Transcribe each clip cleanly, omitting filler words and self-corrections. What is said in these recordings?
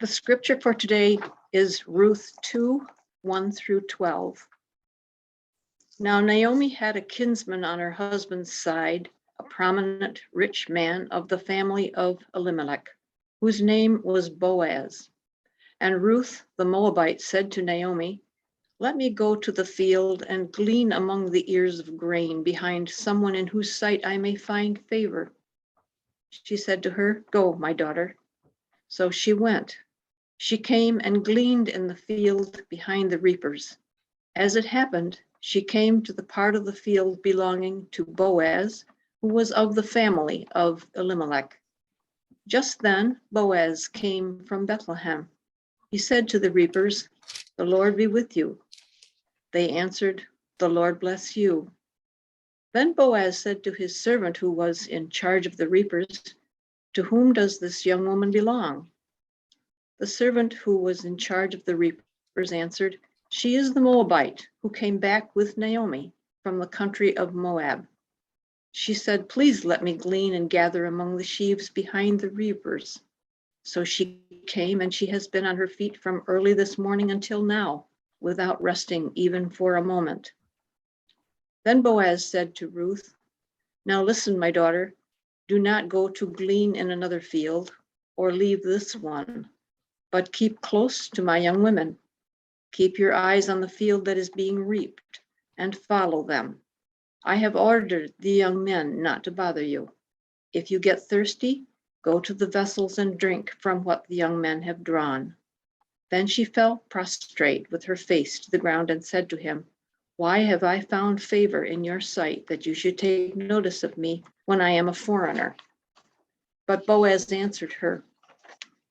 The scripture for today is Ruth 2, 1 through 12. Now Naomi had a kinsman on her husband's side, a prominent rich man of the family of Elimelech, whose name was Boaz. And Ruth the Moabite said to Naomi, "Let me go to the field and glean among the ears of grain behind someone in whose sight I may find favor." She said to her, "Go, my daughter." So she went. She came and gleaned in the field behind the reapers. As it happened, she came to the part of the field belonging to Boaz, who was of the family of Elimelech. Just then, Boaz came from Bethlehem. He said to the reapers, "The Lord be with you." They answered, "The Lord bless you." Then Boaz said to his servant who was in charge of the reapers, "To whom does this young woman belong?" The servant who was in charge of the reapers answered, "She is the Moabite who came back with Naomi from the country of Moab." She said, "Please let me glean and gather among the sheaves behind the reapers." So she came, and she has been on her feet from early this morning until now, without resting even for a moment. Then Boaz said to Ruth, "Now listen, my daughter, do not go to glean in another field or leave this one, but keep close to my young women. Keep your eyes on the field that is being reaped and follow them. I have ordered the young men not to bother you. If you get thirsty, go to the vessels and drink from what the young men have drawn." Then she fell prostrate with her face to the ground and said to him, "Why have I found favor in your sight that you should take notice of me when I am a foreigner?" But Boaz answered her,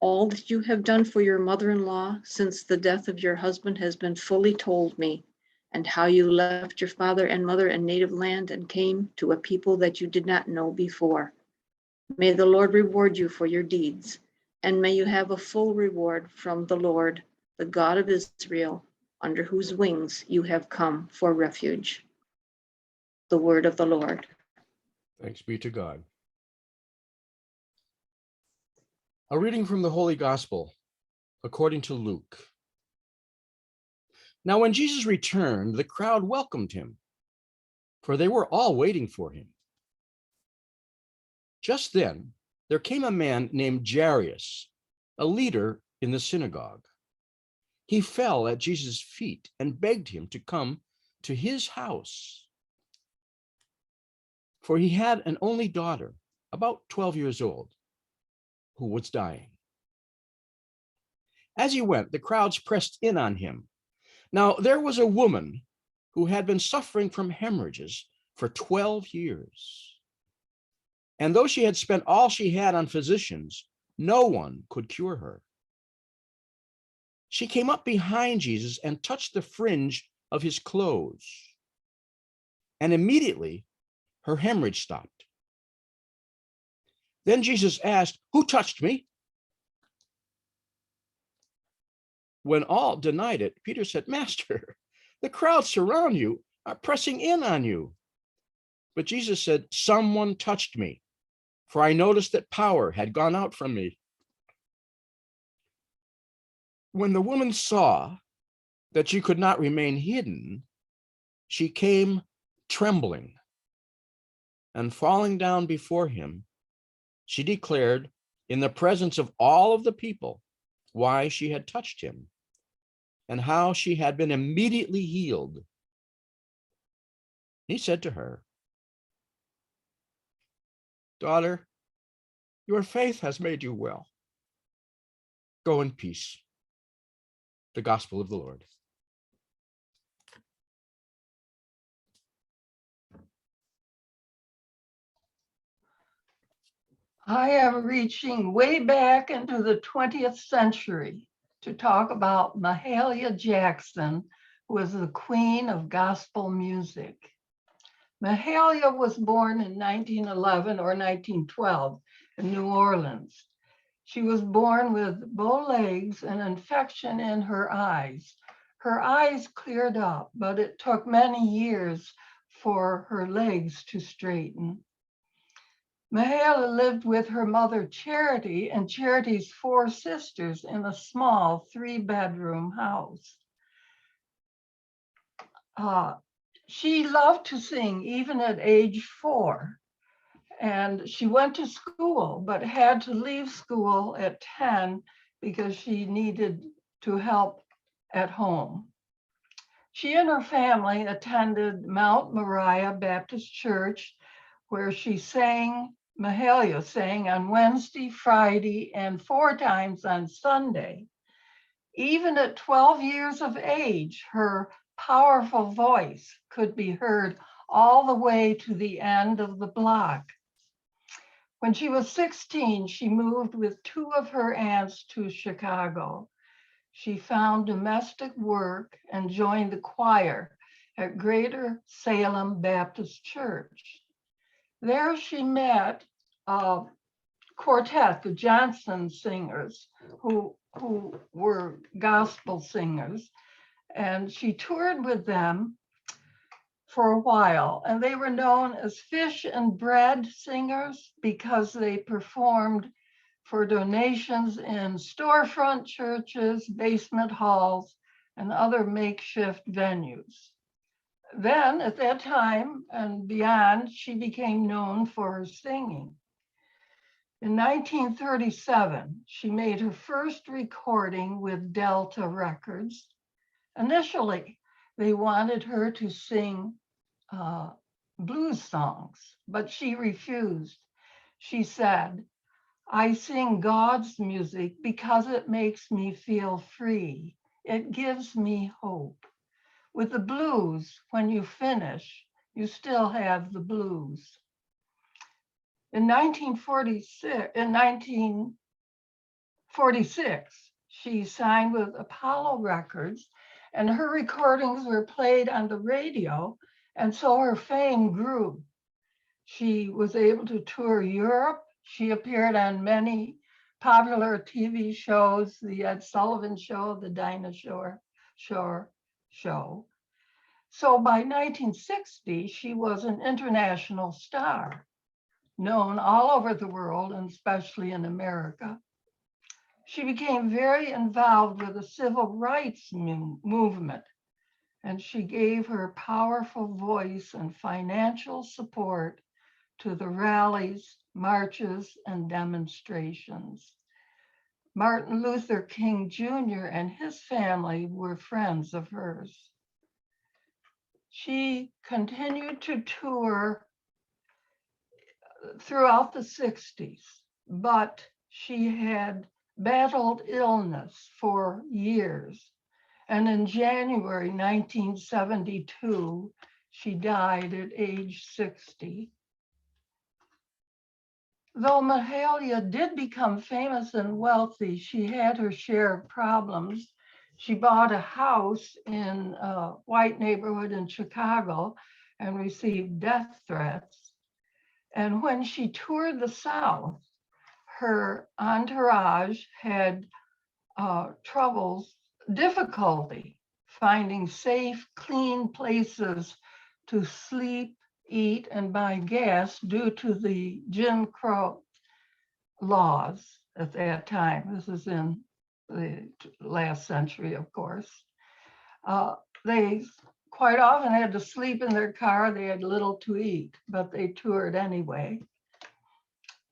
"All that you have done for your mother-in-law since the death of your husband has been fully told me, and how you left your father and mother and native land and came to a people that you did not know before. May the Lord reward you for your deeds, and may you have a full reward from the Lord, the God of Israel, under whose wings you have come for refuge." The word of the Lord. Thanks be to God. A reading from the Holy Gospel according to Luke. Now, when Jesus returned, the crowd welcomed him, for they were all waiting for him. Just then, there came a man named Jairus, a leader in the synagogue. He fell at Jesus' feet and begged him to come to his house, for he had an only daughter, about 12 years old, who was dying. As he went, the crowds pressed in on him. Now, there was a woman who had been suffering from hemorrhages for 12 years. And though she had spent all she had on physicians, no one could cure her. She came up behind Jesus and touched the fringe of his clothes. And immediately her hemorrhage stopped. Then Jesus asked, "Who touched me?" When all denied it, Peter said, "Master, the crowds surround you, are pressing in on you." But Jesus said, "Someone touched me, for I noticed that power had gone out from me." When the woman saw that she could not remain hidden, she came trembling, and falling down before him, she declared in the presence of all of the people why she had touched him and how she had been immediately healed. He said to her, "Daughter, your faith has made you well. Go in peace." The Gospel of the Lord. I am reaching way back into the 20th century to talk about Mahalia Jackson, who was the queen of gospel music. Mahalia was born in 1911 or 1912 in New Orleans. She was born with bow legs and infection in her eyes. Her eyes cleared up, but it took many years for her legs to straighten. Mahala lived with her mother Charity and Charity's 4 sisters in a small 3-bedroom house. She loved to sing even at age 4. And she went to school, but had to leave school at 10 because she needed to help at home. She and her family attended Mount Moriah Baptist Church, where she sang, Mahalia sang on Wednesday, Friday, and 4 times on Sunday. Even at 12 years of age, her powerful voice could be heard all the way to the end of the block. When she was 16, she moved with 2 of her aunts to Chicago. She found domestic work and joined the choir at Greater Salem Baptist Church. There she met a quartet, the Johnson singers, who were gospel singers, and she toured with them for a while, and they were known as fish and bread singers because they performed for donations in storefront churches, basement halls, and other makeshift venues. Then at that time and beyond, she became known for her singing. In 1937, she made her first recording with Delta Records. Initially, they wanted her to sing blues songs, but she refused. She said, "I sing God's music because it makes me feel free. It gives me hope. With the blues, when you finish, you still have the blues." In 1946, she signed with Apollo Records, and her recordings were played on the radio, and so her fame grew. She was able to tour Europe. She appeared on many popular TV shows, the Ed Sullivan Show, the Dinah Shore Show. So by 1960, she was an international star, known all over the world, and especially in America. She became very involved with the civil rights movement, and she gave her powerful voice and financial support to the rallies, marches, and demonstrations. Martin Luther King Jr. and his family were friends of hers. She continued to tour throughout the 60s, but she had battled illness for years. And in January 1972, she died at age 60. Though Mahalia did become famous and wealthy, she had her share of problems. She bought a house in a white neighborhood in Chicago and received death threats. And when she toured the South, her entourage had difficulty finding safe, clean places to sleep, eat, and buy gas due to the Jim Crow laws at that time. This is in the last century, of course. They quite often had to sleep in their car. They had little to eat, but they toured anyway.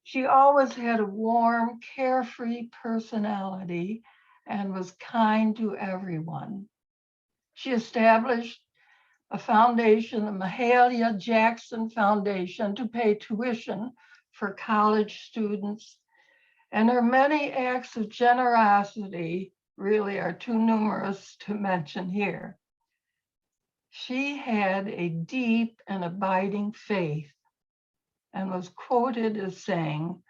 She always had a warm, carefree personality and was kind to everyone. She established a foundation, the Mahalia Jackson Foundation, to pay tuition for college students. And her many acts of generosity really are too numerous to mention here. She had a deep and abiding faith and was quoted as saying,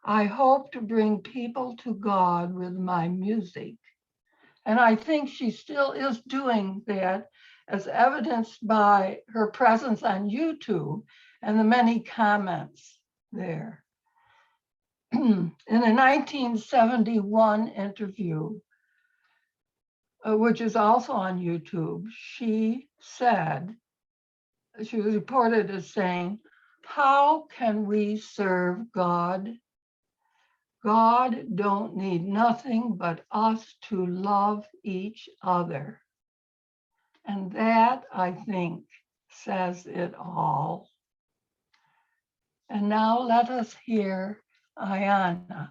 "I hope to bring people to God with my music." And I think she still is doing that, as evidenced by her presence on YouTube and the many comments there. In a 1971 interview, which is also on YouTube, she said, she was reported as saying, How can we serve God? God don't need nothing but us to love each other. And that, I think, says it all. And now let us hear Ayana.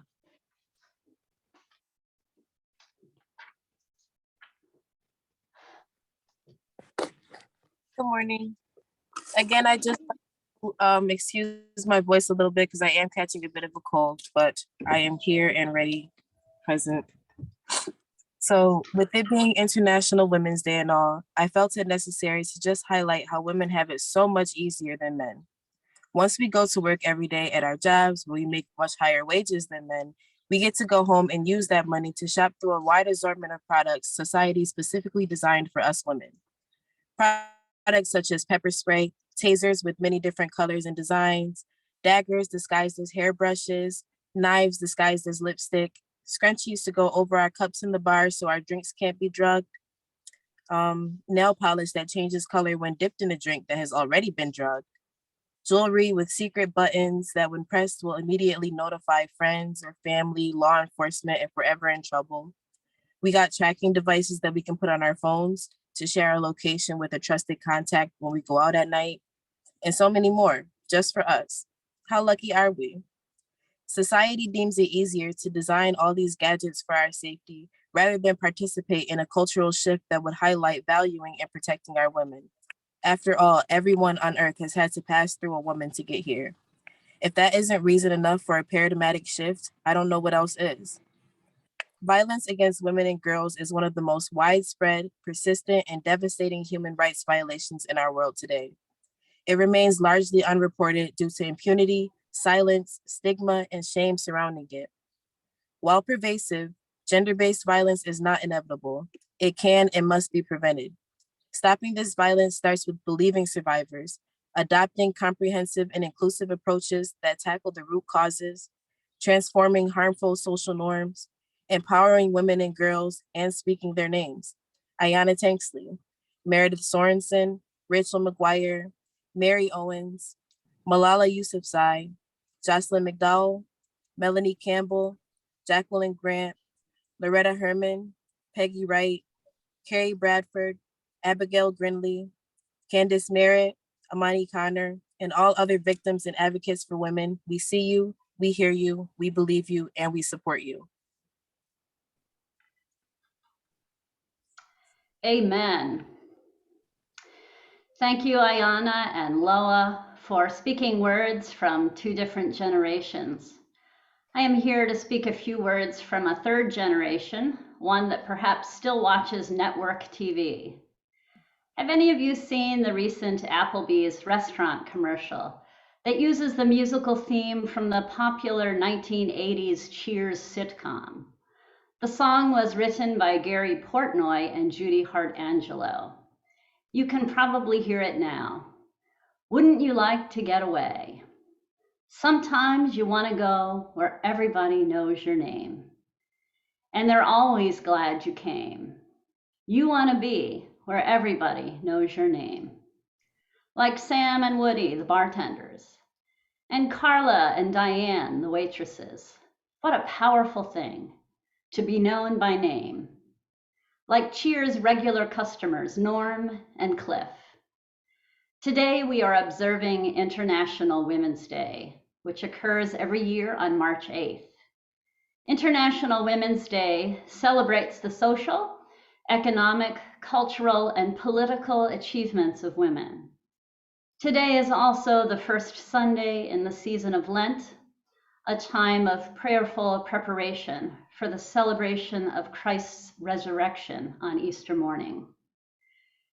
Good morning. Again, I just excuse my voice a little bit because I am catching a bit of a cold, but I am here and ready, present. So with it being International Women's Day and all, I felt it necessary to just highlight how women have it so much easier than men. Once we go to work every day at our jobs, where we make much higher wages than men, we get to go home and use that money to shop through a wide assortment of products society specifically designed for us women. Products such as pepper spray, tasers with many different colors and designs, daggers disguised as hairbrushes, knives disguised as lipstick, scrunchies to go over our cups in the bar so our drinks can't be drugged, nail polish that changes color when dipped in a drink that has already been drugged, jewelry with secret buttons that when pressed will immediately notify friends or family, law enforcement if we're ever in trouble. We got tracking devices that we can put on our phones to share our location with a trusted contact when we go out at night, and so many more, just for us. How lucky are we? Society deems it easier to design all these gadgets for our safety rather than participate in a cultural shift that would highlight valuing and protecting our women. After all, everyone on earth has had to pass through a woman to get here. If that isn't reason enough for a paradigmatic shift, I don't know what else is. Violence against women and girls is one of the most widespread, persistent, and devastating human rights violations in our world today. It remains largely unreported due to impunity, silence, stigma, and shame surrounding it. While pervasive, gender-based violence is not inevitable. It can and must be prevented. Stopping this violence starts with believing survivors, adopting comprehensive and inclusive approaches that tackle the root causes, transforming harmful social norms, empowering women and girls, and speaking their names. Ayanna Tanksley, Meredith Sorensen, Rachel McGuire, Mary Owens, Malala Yousafzai, Jocelyn McDowell, Melanie Campbell, Jacqueline Grant, Loretta Herman, Peggy Wright, Carrie Bradford, Abigail Grinley, Candace Merritt, Amani Connor, and all other victims and advocates for women. We see you, we hear you, we believe you, and we support you. Amen. Thank you, Ayana and Loa, for speaking words from two different generations. I am here to speak a few words from a third generation, one that perhaps still watches network TV. Have any of you seen the recent Applebee's restaurant commercial that uses the musical theme from the popular 1980s Cheers sitcom? The song was written by Gary Portnoy and Judy Hart-Angelo. You can probably hear it now. Wouldn't you like to get away? Sometimes you want to go where everybody knows your name. And they're always glad you came. You want to be where everybody knows your name. Like Sam and Woody, the bartenders, and Carla and Diane, the waitresses. What a powerful thing to be known by name. Like Cheers' regular customers, Norm and Cliff. Today we are observing International Women's Day, which occurs every year on March 8th. International Women's Day celebrates the social, economic, cultural, and political achievements of women. Today is also the first Sunday in the season of Lent, a time of prayerful preparation for the celebration of Christ's resurrection on Easter morning.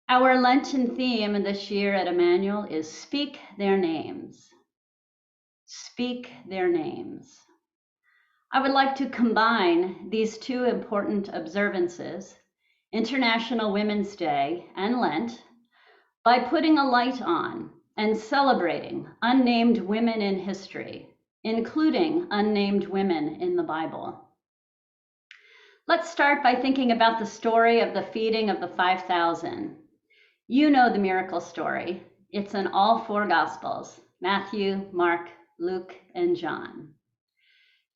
Our Lenten theme this year at Emmanuel is Speak Their Names. Speak their names. I would like to combine these two important observances, International Women's Day and Lent, by putting a light on and celebrating unnamed women in history, including unnamed women in the Bible. Let's start by thinking about the story of the feeding of the 5,000. You know the miracle story. It's in all four Gospels. Matthew, Mark, Luke, and John.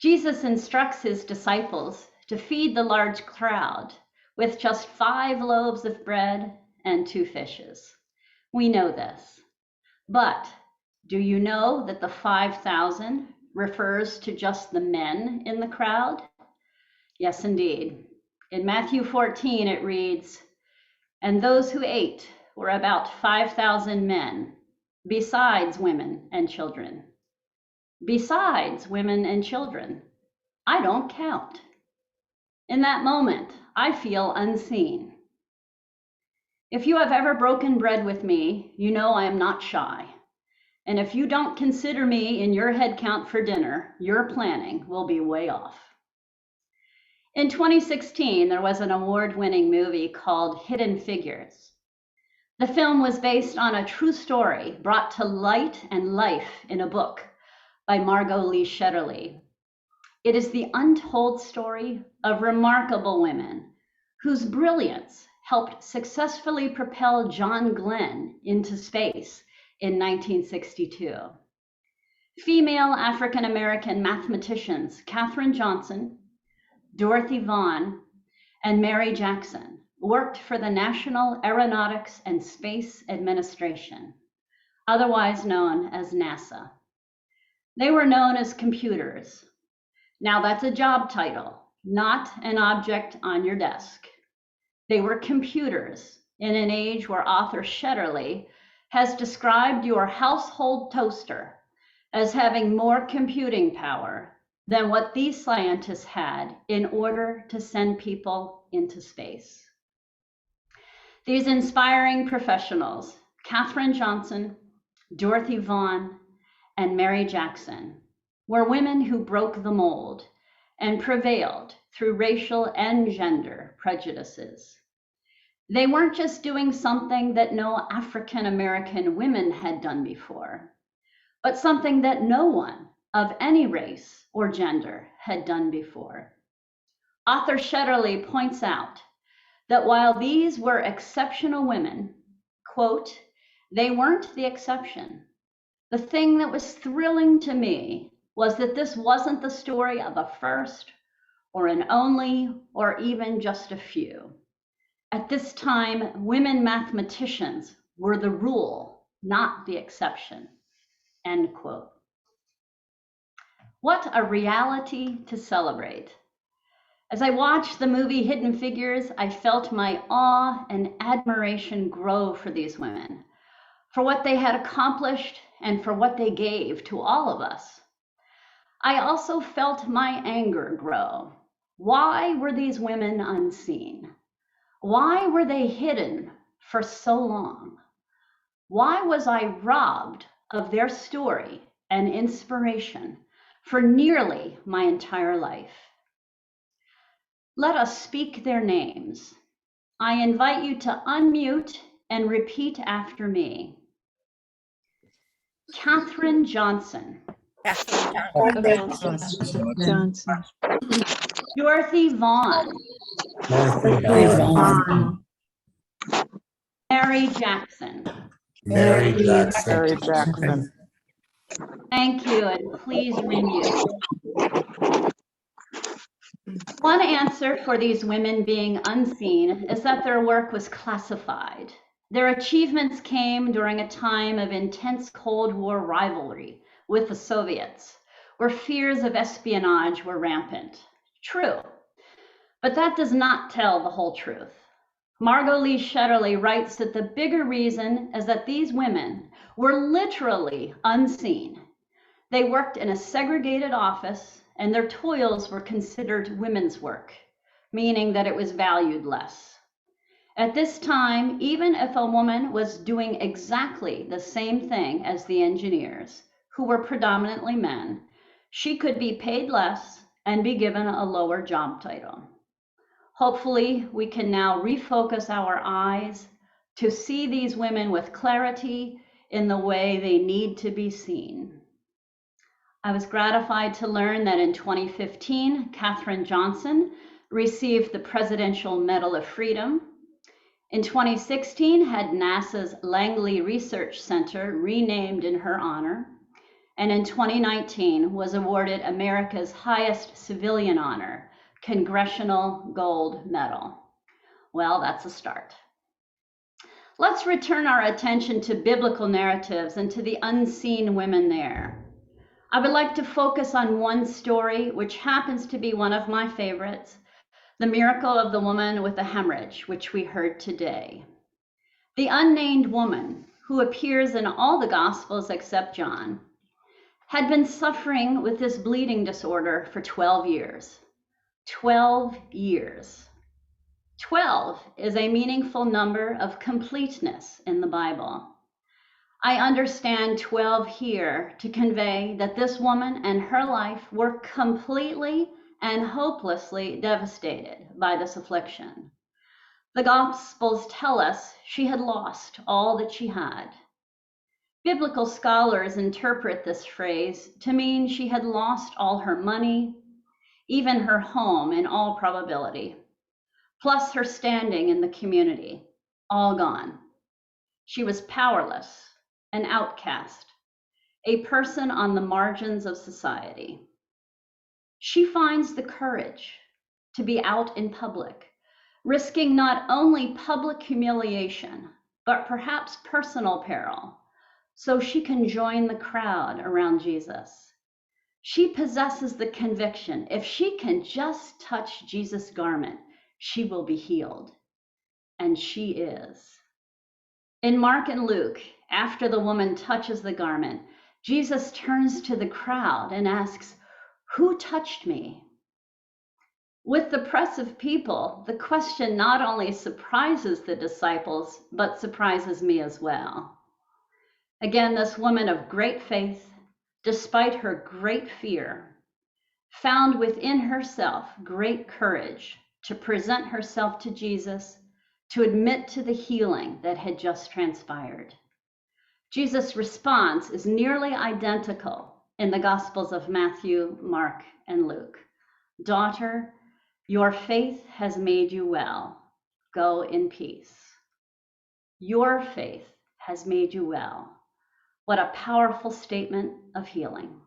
Jesus instructs his disciples to feed the large crowd with just 5 loaves of bread and 2 fishes. We know this. But do you know that the 5,000 refers to just the men in the crowd? Yes, indeed. In Matthew 14, it reads, "And those who ate were about 5,000 men, besides women and children." Besides women and children. I don't count. In that moment, I feel unseen. If you have ever broken bread with me, you know I am not shy. And if you don't consider me in your head count for dinner, your planning will be way off. In 2016, there was an award-winning movie called Hidden Figures. The film was based on a true story brought to light and life in a book by Margot Lee Shetterly. It is the untold story of remarkable women whose brilliance helped successfully propel John Glenn into space in 1962. Female African-American mathematicians Katherine Johnson, Dorothy Vaughan, and Mary Jackson worked for the National Aeronautics and Space Administration, otherwise known as NASA. They were known as computers. Now that's a job title, not an object on your desk. They were computers in an age where author Shetterly has described your household toaster as having more computing power than what these scientists had in order to send people into space. These inspiring professionals, Katherine Johnson, Dorothy Vaughan, and Mary Jackson, were women who broke the mold and prevailed through racial and gender prejudices. They weren't just doing something that no African American women had done before, but something that no one of any race or gender had done before. Author Shetterly points out that while these were exceptional women, quote, they weren't the exception. The thing that was thrilling to me was that this wasn't the story of a first or an only or even just a few. At this time, women mathematicians were the rule, not the exception, end quote. What a reality to celebrate. As I watched the movie Hidden Figures, I felt my awe and admiration grow for these women, for what they had accomplished and for what they gave to all of us. I also felt my anger grow. Why were these women unseen? Why were they hidden for so long? Why was I robbed of their story and inspiration for nearly my entire life? Let us speak their names. I invite you to unmute and repeat after me. Katherine Johnson. Johnson. Dorothy Vaughan. Mary Jackson. Mary Jackson. Thank you, and please remute. One answer for these women being unseen is that their work was classified. Their achievements came during a time of intense Cold War rivalry with the Soviets, where fears of espionage were rampant. True, but that does not tell the whole truth. Margot Lee Shetterly writes that the bigger reason is that these women were literally unseen. They worked in a segregated office, and their toils were considered women's work, meaning that it was valued less. At this time, even if a woman was doing exactly the same thing as the engineers, who were predominantly men, she could be paid less and be given a lower job title. Hopefully, we can now refocus our eyes to see these women with clarity in the way they need to be seen. I was gratified to learn that in 2015, Katherine Johnson received the Presidential Medal of Freedom, In 2016, had NASA's Langley Research Center renamed in her honor, and in 2019 was awarded America's highest civilian honor, Congressional Gold Medal. Well, that's a start. Let's return our attention to biblical narratives and to the unseen women there. I would like to focus on one story, which happens to be one of my favorites, the miracle of the woman with the hemorrhage, which we heard today. The unnamed woman, who appears in all the Gospels except John, had been suffering with this bleeding disorder for 12 years. 12 years. 12 is a meaningful number of completeness in the Bible. I understand 12 here to convey that this woman and her life were completely and hopelessly devastated by this affliction. The Gospels tell us she had lost all that she had. Biblical scholars interpret this phrase to mean she had lost all her money, even her home in all probability, plus her standing in the community, all gone. She was powerless, an outcast, a person on the margins of society. She finds the courage to be out in public, risking not only public humiliation, but perhaps personal peril, so she can join the crowd around Jesus. She possesses the conviction, if she can just touch Jesus' garment, she will be healed. And she is. In Mark and Luke, after the woman touches the garment, Jesus turns to the crowd and asks, "Who touched me?" With the press of people, the question not only surprises the disciples, but surprises me as well. Again, this woman of great faith, despite her great fear, found within herself great courage to present herself to Jesus, to admit to the healing that had just transpired. Jesus' response is nearly identical in the Gospels of Matthew, Mark, and Luke. "Daughter, your faith has made you well. Go in peace." Your faith has made you well. What a powerful statement of healing.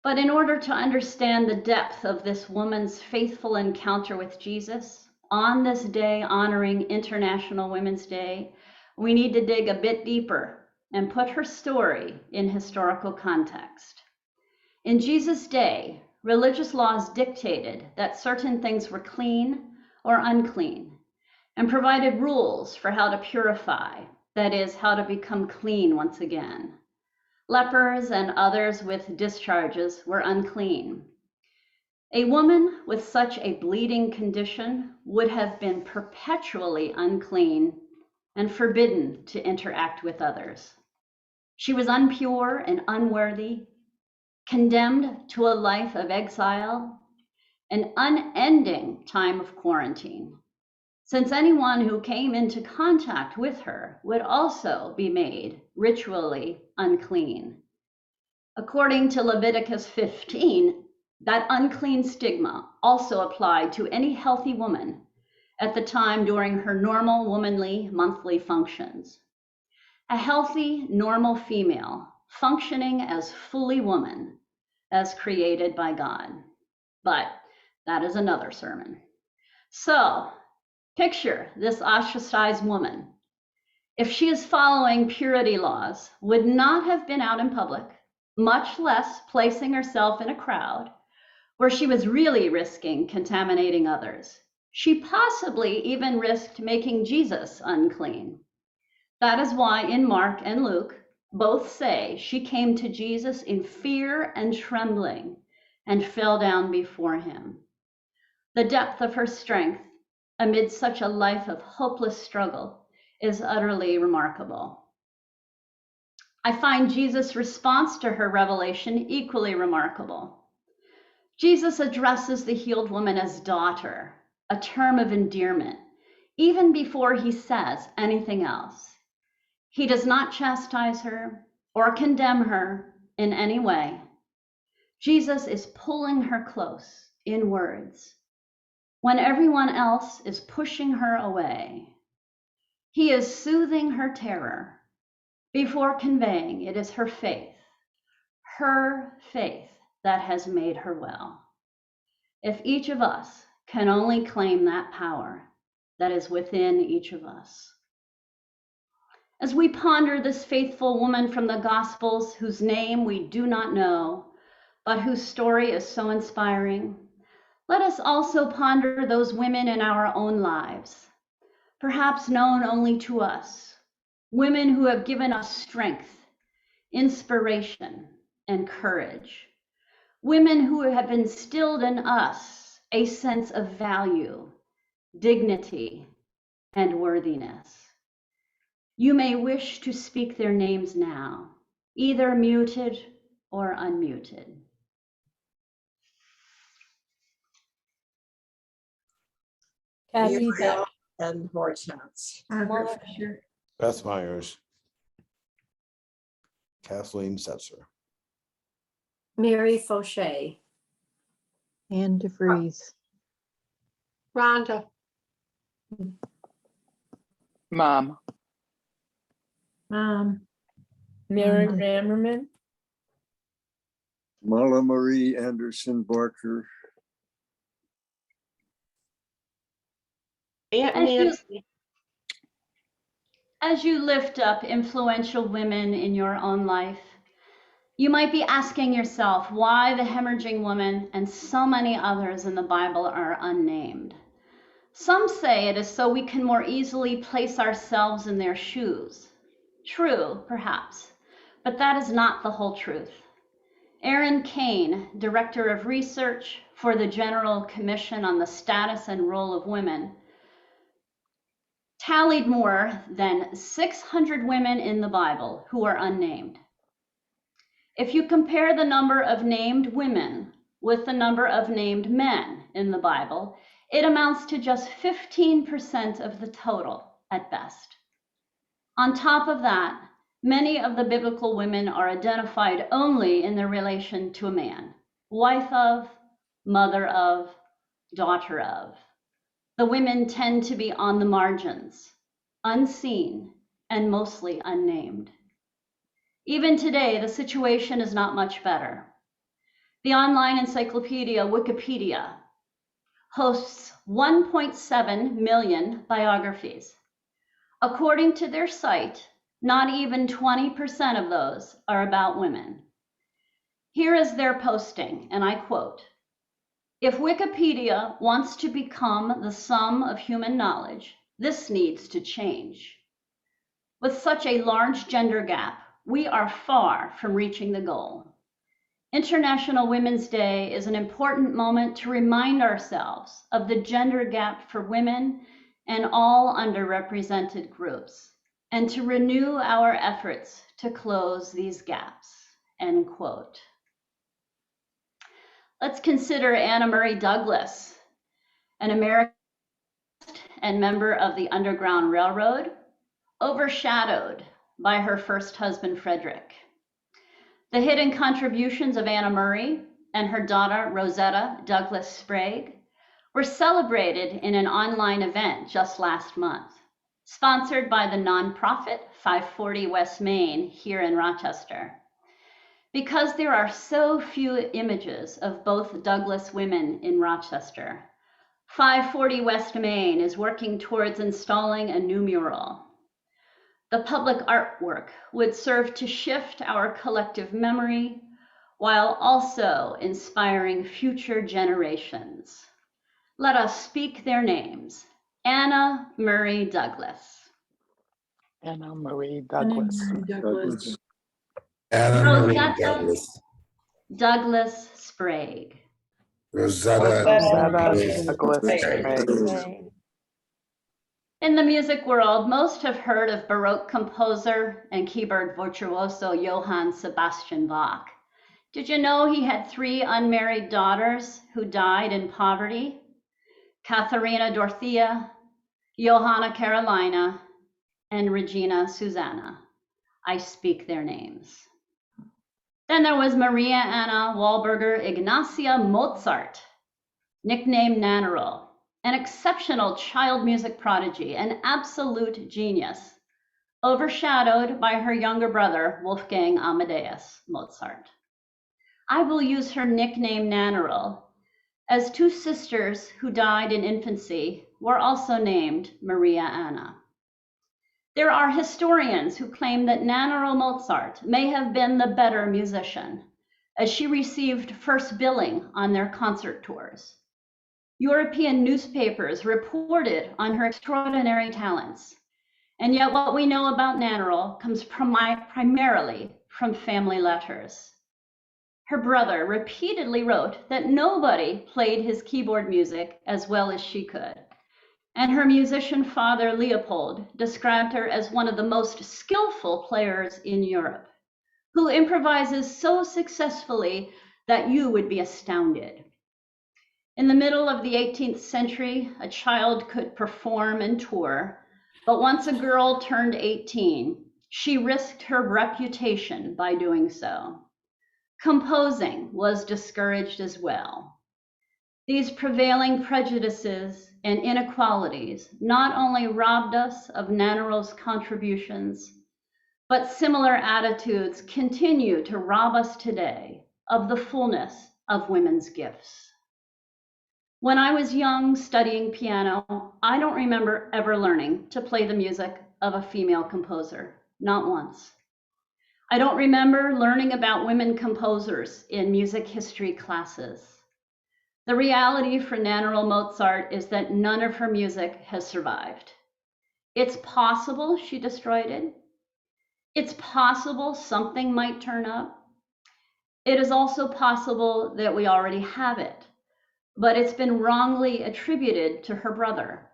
But in order to understand the depth of this woman's faithful encounter with Jesus, on this day honoring International Women's Day, we need to dig a bit deeper and put her story in historical context. In Jesus' day, religious laws dictated that certain things were clean or unclean, and provided rules for how to purify, that is, how to become clean once again. Lepers and others with discharges were unclean. A woman with such a bleeding condition would have been perpetually unclean and forbidden to interact with others. She was impure and unworthy, condemned to a life of exile, an unending time of quarantine, since anyone who came into contact with her would also be made ritually unclean. According to Leviticus 15, that unclean stigma also applied to any healthy woman at the time during her normal womanly monthly functions. A healthy, normal female functioning as fully woman, as created by God. But that is another sermon. So, picture this ostracized woman. If she is following purity laws, would not have been out in public, much less placing herself in a crowd where she was really risking contaminating others. She possibly even risked making Jesus unclean. That is why in Mark and Luke, both say she came to Jesus in fear and trembling and fell down before him. The depth of her strength amid such a life of hopeless struggle is utterly remarkable. I find Jesus' response to her revelation equally remarkable. Jesus addresses the healed woman as daughter, a term of endearment, even before he says anything else. He does not chastise her or condemn her in any way. Jesus is pulling her close in words. when everyone else is pushing her away. He is soothing her terror before conveying it is her faith that has made her well. If each of us can only claim that power that is within each of us. As we ponder this faithful woman from the Gospels, whose name we do not know, but whose story is so inspiring, let us also ponder those women in our own lives, perhaps known only to us, women who have given us strength, inspiration, and courage, women who have instilled in us a sense of value, dignity, and worthiness. You may wish to speak their names now, either muted or unmuted. Kathy Muriel and Hortense. Margaret Fisher. Beth Myers. Kathleen Setzer. Mary Fauché. Anne DeVries. Rhonda. Mom. Mary Rhonda. Rammerman. Mala Marie Anderson Barker. Aunt As you- Nancy. As you lift up influential women in your own life, you might be asking yourself why the hemorrhaging woman and so many others in the Bible are unnamed. Some say it is so we can more easily place ourselves in their shoes. True, perhaps, but that is not the whole truth. Erin Kane, Director of Research for the General Commission on the Status and Role of Women, tallied more than 600 women in the Bible who are unnamed. If you compare the number of named women with the number of named men in the Bible, it amounts to just 15% of the total at best. On top of that, many of the biblical women are identified only in their relation to a man, wife of, mother of, daughter of. The women tend to be on the margins, unseen, and mostly unnamed. Even today, the situation is not much better. The online encyclopedia Wikipedia hosts 1.7 million biographies. According to their site, not even 20% of those are about women. Here is their posting, and I quote, "If Wikipedia wants to become the sum of human knowledge, this needs to change. With such a large gender gap, we are far from reaching the goal. International Women's Day is an important moment to remind ourselves of the gender gap for women and all underrepresented groups, and to renew our efforts to close these gaps," end quote. Let's consider Anna Murray Douglas, an American and member of the Underground Railroad, overshadowed by her first husband, Frederick. The hidden contributions of Anna Murray and her daughter, Rosetta Douglas Sprague, were celebrated in an online event just last month, sponsored by the nonprofit 540 West Main here in Rochester. Because there are so few images of both Douglas women in Rochester, 540 West Main is working towards installing a new mural. The public artwork would serve to shift our collective memory while also inspiring future generations. Let us speak their names. Anna Murray Douglas. Anna Marie Douglas. Douglas. Anna Marie Rosetta Douglas. Douglas Sprague. Rosetta Rosetta Douglas Sprague. Sprague. In the music world, most have heard of Baroque composer and keyboard virtuoso Johann Sebastian Bach. Did you know he had 3 unmarried daughters who died in poverty? Katharina Dorothea, Johanna Carolina, and Regina Susanna. I speak their names. Then there was Maria Anna Wahlberger Ignacia Mozart, nicknamed Nannerl, an exceptional child music prodigy, an absolute genius, overshadowed by her younger brother, Wolfgang Amadeus Mozart. I will use her nickname Nannerl, as two sisters who died in infancy were also named Maria Anna. There are historians who claim that Nannerl Mozart may have been the better musician, as she received first billing on their concert tours. European newspapers reported on her extraordinary talents, and yet what we know about Nannerl comes primarily from family letters. Her brother repeatedly wrote that nobody played his keyboard music as well as she could, and her musician father, Leopold, described her as one of the most skillful players in Europe, who improvises so successfully that you would be astounded. In the middle of the 18th century, a child could perform and tour, but once a girl turned 18, she risked her reputation by doing so. Composing was discouraged as well. These prevailing prejudices and inequalities not only robbed us of Nannerl's contributions, but similar attitudes continue to rob us today of the fullness of women's gifts. When I was young studying piano, I don't remember ever learning to play the music of a female composer, not once. I don't remember learning about women composers in music history classes. The reality for Nannerl Mozart is that none of her music has survived. It's possible she destroyed it. It's possible something might turn up. It is also possible that we already have it, but it's been wrongly attributed to her brother,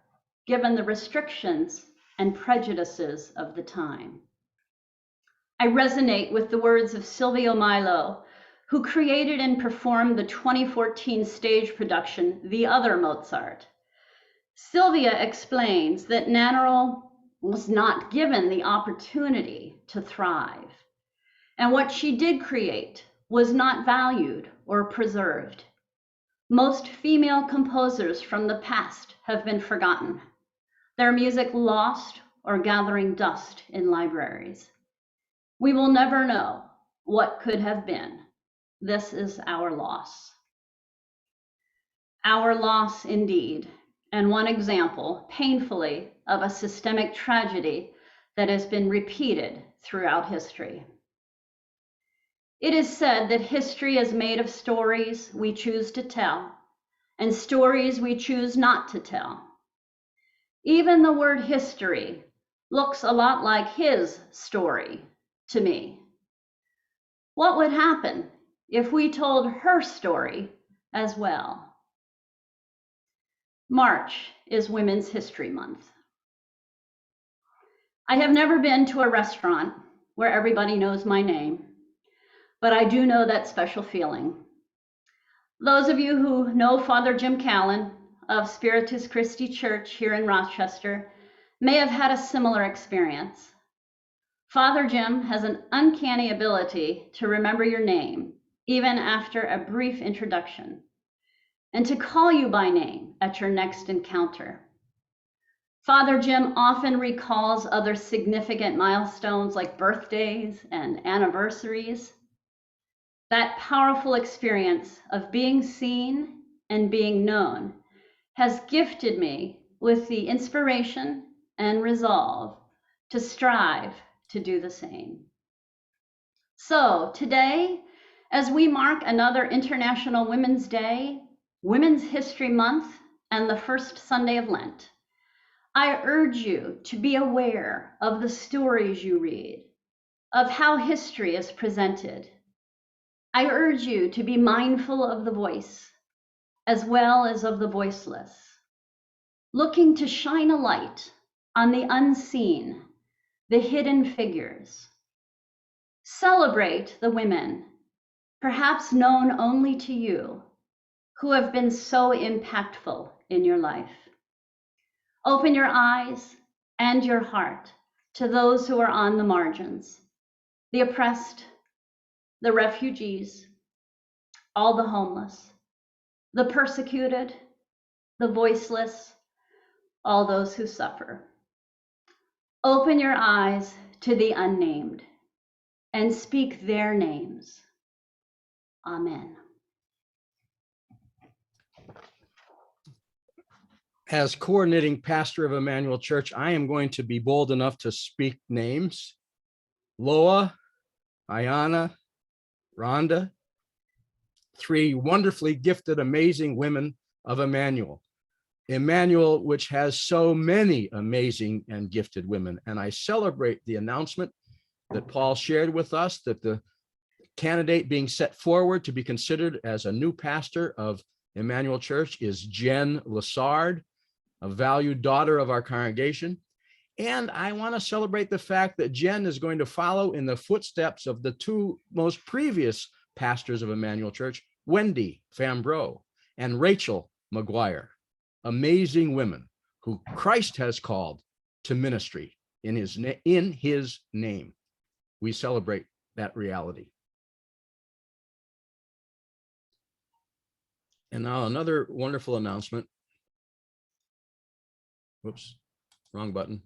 given the restrictions and prejudices of the time. I resonate with the words of Silvio Milo, who created and performed the 2014 stage production, The Other Mozart. Sylvia explains that Nannerl was not given the opportunity to thrive, and what she did create was not valued or preserved. Most female composers from the past have been forgotten, their music lost or gathering dust in libraries. We will never know what could have been. This is our loss. Our loss indeed, and one example, painfully, of a systemic tragedy that has been repeated throughout history. It is said that history is made of stories we choose to tell and stories we choose not to tell. Even the word history looks a lot like his story to me. What would happen if we told her story as well? March is Women's History Month. I have never been to a restaurant where everybody knows my name, but I do know that special feeling. Those of you who know Father Jim Callan of Spiritus Christi Church here in Rochester may have had a similar experience. Father Jim has an uncanny ability to remember your name, even after a brief introduction, and to call you by name at your next encounter. Father Jim often recalls other significant milestones like birthdays and anniversaries. That powerful experience of being seen and being known has gifted me with the inspiration and resolve to strive to do the same. So today, as we mark another International Women's Day, Women's History Month, and the first Sunday of Lent, I urge you to be aware of the stories you read, of how history is presented. I urge you to be mindful of the voice, as well as of the voiceless, looking to shine a light on the unseen, the hidden figures. Celebrate the women, perhaps known only to you, who have been so impactful in your life. Open your eyes and your heart to those who are on the margins, the oppressed, the refugees, all the homeless, the persecuted, the voiceless, all those who suffer. Open your eyes to the unnamed and speak their names. Amen. As coordinating pastor of Emmanuel Church, I am going to be bold enough to speak names. Loa, Ayana, Rhonda, 3 wonderfully gifted, amazing women of Emmanuel. Emmanuel, which has so many amazing and gifted women. And I celebrate the announcement that Paul shared with us that the candidate being set forward to be considered as a new pastor of Emmanuel Church is Jen Lassard, a valued daughter of our congregation. And I want to celebrate the fact that Jen is going to follow in the footsteps of the 2 most previous pastors of Emmanuel Church, Wendy Fambreau and Rachel McGuire, amazing women who Christ has called to ministry in his name. We celebrate that reality. And now another wonderful announcement. Whoops, wrong button.